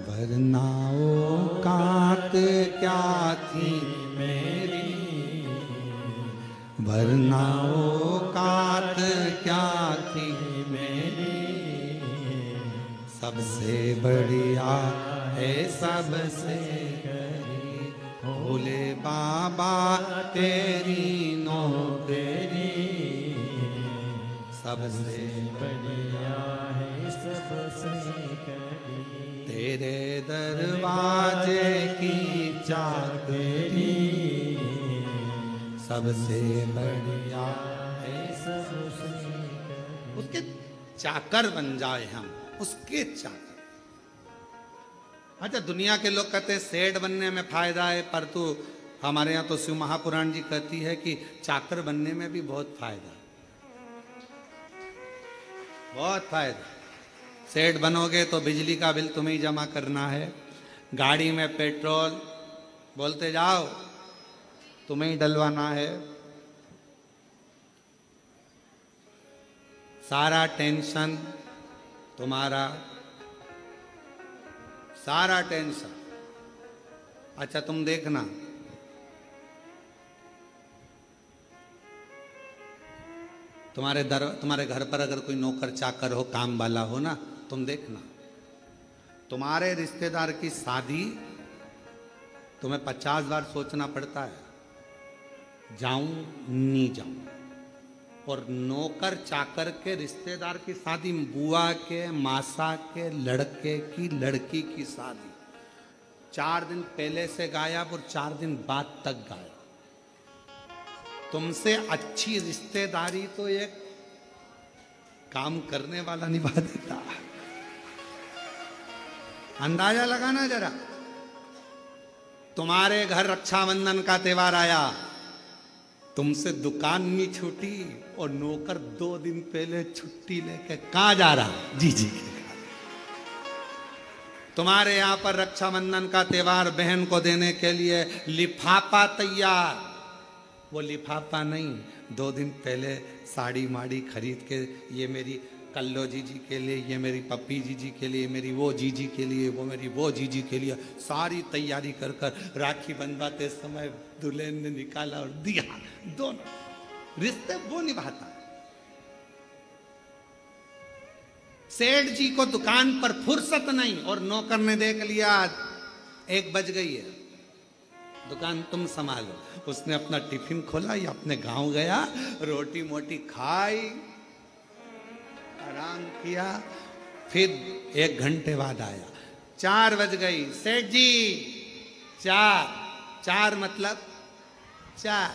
वरना औकात क्या थी मेरी, वरना औकात क्या थी मेरी, सबसे बढ़िया है सबसे करीब भोले बाबा तेरी नौकरी सबसे बढ़िया है, सबसे करीब तेरे दरवाजे की चाकरी सबसे बढ़िया है, सबसे करीब। उसके चाकर बन जाए हम, उसके चाकर। अच्छा, दुनिया के लोग कहते हैं सेठ बनने में फायदा है, पर तू हमारे यहाँ तो शिव महापुराण जी कहती है कि चाकर बनने में भी बहुत फायदा, बहुत फायदा। सेठ बनोगे तो बिजली का बिल तुम्हें ही जमा करना है, गाड़ी में पेट्रोल बोलते जाओ तुम्हें ही डलवाना है, सारा टेंशन तुम्हारा, सारा टेंशन। अच्छा तुम देखना, तुम्हारे घर पर अगर कोई नौकर चाकर हो, काम वाला हो ना, तुम देखना तुम्हारे रिश्तेदार की शादी तुम्हें 50 बार सोचना पड़ता है, जाऊं नहीं जाऊं। और नौकर चाकर के रिश्तेदार की शादी, बुआ के, मासा के लड़के की लड़की की शादी 4 दिन पहले से गायब और 4 दिन बाद तक गायब। तुमसे अच्छी रिश्तेदारी तो एक काम करने वाला निभा देता। अंदाजा लगाना जरा, तुम्हारे घर रक्षाबंधन का त्योहार आया, तुमसे दुकान नहीं छूटी और नौकर 2 दिन पहले छुट्टी लेके कहां जा रहा, जी जी के। तुम्हारे यहां पर रक्षाबंधन का त्योहार बहन को देने के लिए लिफाफा तैयार, वो लिफाफा नहीं, 2 दिन पहले साड़ी माड़ी खरीद के, ये मेरी कल्लो जीजी के लिए, ये मेरी पप्पी जीजी के लिए, मेरी वो जीजी के लिए, वो मेरी वो जीजी के लिए, सारी तैयारी कर कर राखी बंधवाते समय दुल्हन ने निकाला और दिया। दोनों रिश्ते वो निभाता। सेठ जी को दुकान पर फुर्सत नहीं और नौकर ने देख लिया 1 बज गई है, दुकान तुम संभालो। उसने अपना टिफिन खोला या अपने गांव गया, रोटी मोटी खाई, आराम किया, फिर 1 घंटे बाद आया, 4 बज गई। सेठ जी 4 मतलब 4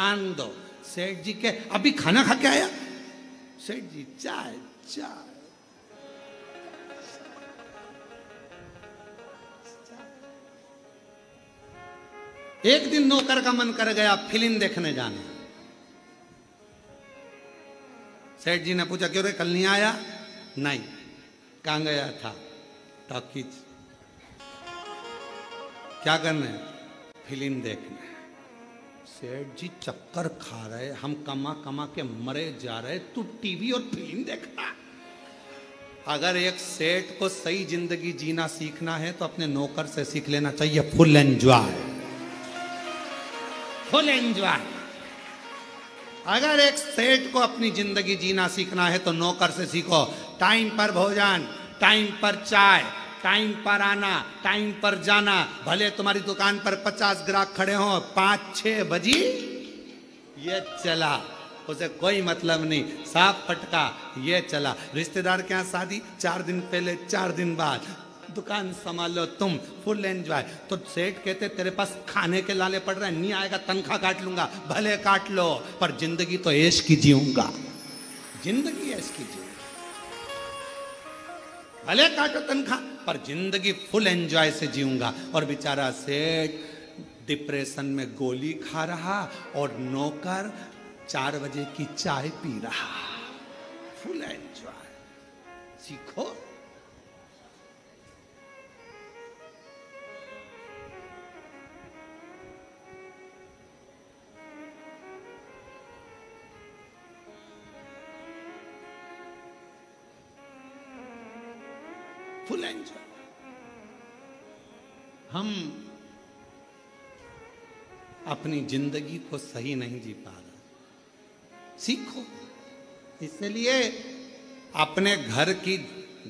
आन दो। सेठ जी के अभी खाना खा के आया, सेठ जी चाय चाय। एक दिन नौकर का मन कर गया फिल्म देखने जाना। सेठ जी ने पूछा क्यों रे कल नहीं आया? नहीं। कहाँ गया था? टॉकीज। क्या करने? फिल्म देखने। सेठ जी चक्कर खा रहे, हम कमा कमा के मरे जा रहे, तू टीवी और फिल्म देखना। अगर एक सेठ को सही जिंदगी जीना सीखना है तो अपने नौकर से सीख लेना चाहिए फुल एंजॉय, फुल एंजॉय। अगर एक सेठ को अपनी जिंदगी जीना सीखना है तो नौकर से सीखो। टाइम पर भोजन, टाइम पर चाय, टाइम पर आना, टाइम पर जाना। भले तुम्हारी दुकान पर 50 ग्राहक खड़े हो, 5-6 बजी ये चला, उसे कोई मतलब नहीं। साफ पटका ये चला। रिश्तेदार के यहाँ शादी, 4 दिन पहले 4 दिन बाद दुकान संभालो तुम, फुल एंजॉय। तो सेठ कहते तेरे पास खाने के लाले पड़ रहे हैं, नहीं आएगा तनख्वाह काट लूंगा। भले काट लो, पर जिंदगी तो ऐश की जीऊंगा, जिंदगी ऐश की जीऊंगा। भले काटो तनख्वाह, पर जिंदगी फुल एंजॉय से जीऊंगा। और बेचारा सेठ डिप्रेशन में गोली खा रहा और नौकर 4 बजे की चाय पी रहा। Full enjoy. सीखो। Full enjoy. हम अपनी जिंदगी को सही नहीं जी पा रहे। सीखो। इसलिए अपने घर की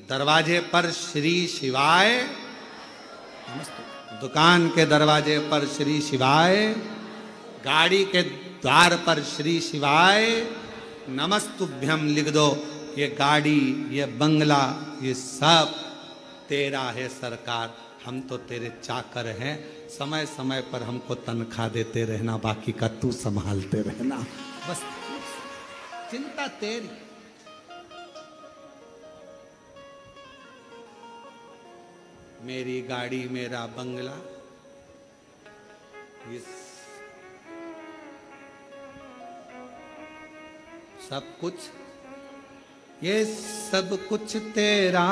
दरवाजे पर श्री शिवाय, दुकान के दरवाजे पर श्री शिवाय, गाड़ी के द्वार पर श्री शिवाय, नमस्तुभ्यम लिख दो। ये गाड़ी, ये बंगला, ये सब तेरा है सरकार, हम तो तेरे चाकर हैं। समय समय पर हमको तनख्वाह देते रहना, बाकी का तू संभालते रहना। बस चिंता तेरी। मेरी गाड़ी, मेरा बंगला, ये सब कुछ, ये सब कुछ तेरा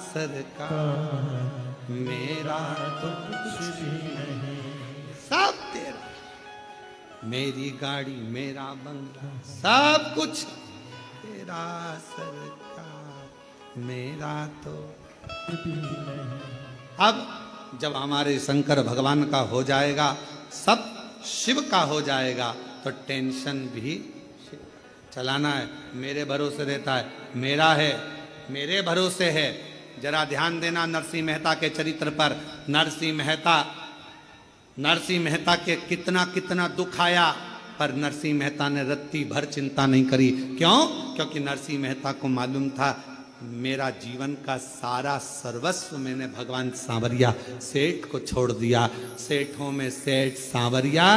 सरकार, मेरा तो कुछ भी नहीं, सब तेरा। मेरी गाड़ी, मेरा बंगला, सब कुछ तेरा सरकार, मेरा तो कुछ भी नहीं। अब जब हमारे शंकर भगवान का हो जाएगा, सब शिव का हो जाएगा, तो टेंशन भी चलाना है। मेरे भरोसे रहता है, मेरा है, मेरे भरोसे है। जरा ध्यान देना नरसिंह मेहता के चरित्र पर। नरसिंह मेहता के कितना कितना दुख आया, पर नरसिंह मेहता ने रत्ती भर चिंता नहीं करी। क्यों? क्योंकि नरसिंह मेहता को मालूम था मेरा जीवन का सारा सर्वस्व मैंने भगवान सांवरिया सेठ को छोड़ दिया। सेठों में सेठ सांवरिया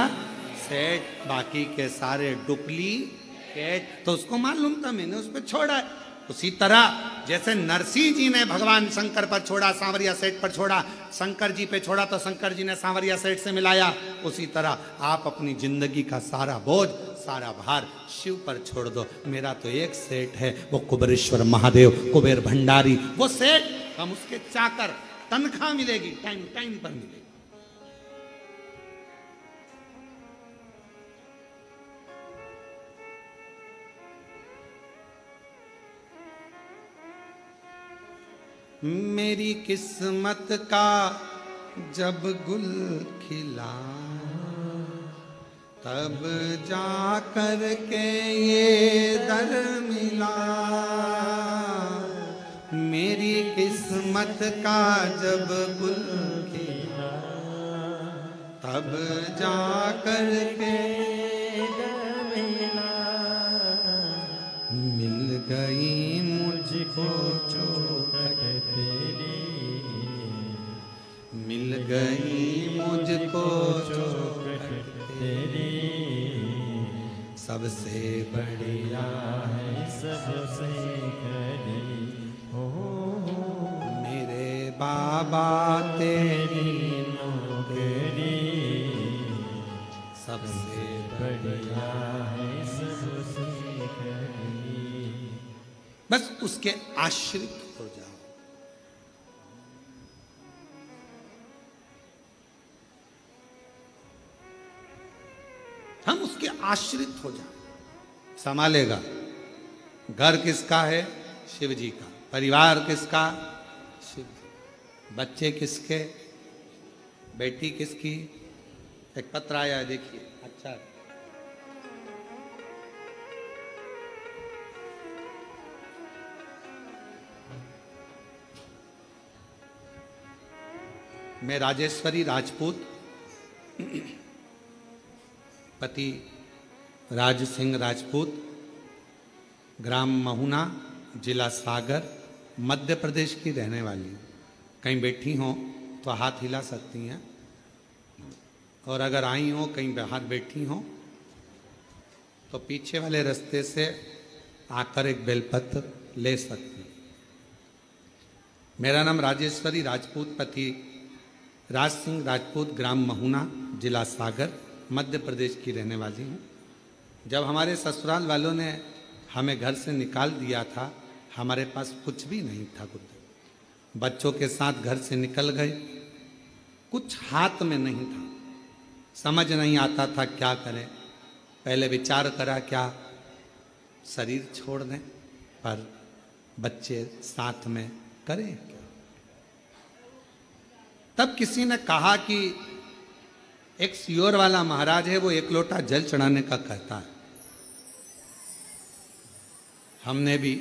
सेठ, बाकी के सारे डुप्लीकेट। तो उसको मालूम था मैंने उस पर छोड़ा है। उसी तरह जैसे नरसिंह जी ने भगवान शंकर पर छोड़ा, सांवरिया सेठ पर छोड़ा, शंकर जी पे छोड़ा तो शंकर जी ने सांवरिया सेठ से मिलाया, उसी तरह आप अपनी जिंदगी का सारा बोझ, सारा भार शिव पर छोड़ दो। मेरा तो एक सेठ है, वो कुबेरेश्वर महादेव, कुबेर भंडारी, वो सेठ, हम उसके चाकर। तनख्वाह मिलेगी, टाइम टाइम पर मिलेगी। मेरी किस्मत का जब गुल खिला, तब जा कर के ये दर मिला। मेरी किस्मत का जब गुल खिला, तब जा कर के दर मिला। मिल गई मुझको चौखट तेरी, मिल गई मुझको चौखट तेरी। सबसे बढ़िया है सबसे करी, हो मेरे बाबा तेरी नौकरी। सबसे बढ़िया है सबसे करी। बस उसके आश्रित हो जाओ। हम उसके आश्रित हो जाओ। संभालेगा। घर किसका है? शिव जी का। परिवार किसका? शिव जी। बच्चे किसके? बेटी किसकी? एक पत्र आया है, देखिए। अच्छा, मैं राजेश्वरी राजपूत पति राज सिंह राजपूत, ग्राम महुना, जिला सागर, मध्य प्रदेश की रहने वाली हूँ। कहीं बैठी हों तो हाथ हिला सकती हैं, और अगर आई हों कहीं बाहर बैठी हों तो पीछे वाले रास्ते से आकर एक बेलपत्र ले सकती हैं। मेरा नाम राजेश्वरी राजपूत पति राज सिंह राजपूत, ग्राम महुना, जिला सागर, मध्य प्रदेश की रहने वाली हूँ। जब हमारे ससुराल वालों ने हमें घर से निकाल दिया था, हमारे पास कुछ भी नहीं था। बच्चों के साथ घर से निकल गए, कुछ हाथ में नहीं था, समझ नहीं आता था क्या करें। पहले विचार करा क्या शरीर छोड़ दें, पर बच्चे साथ में करें क्या। तब किसी ने कहा कि एक सियोर वाला महाराज है, वो एक लोटा जल चढ़ाने का कहता है। हमने भी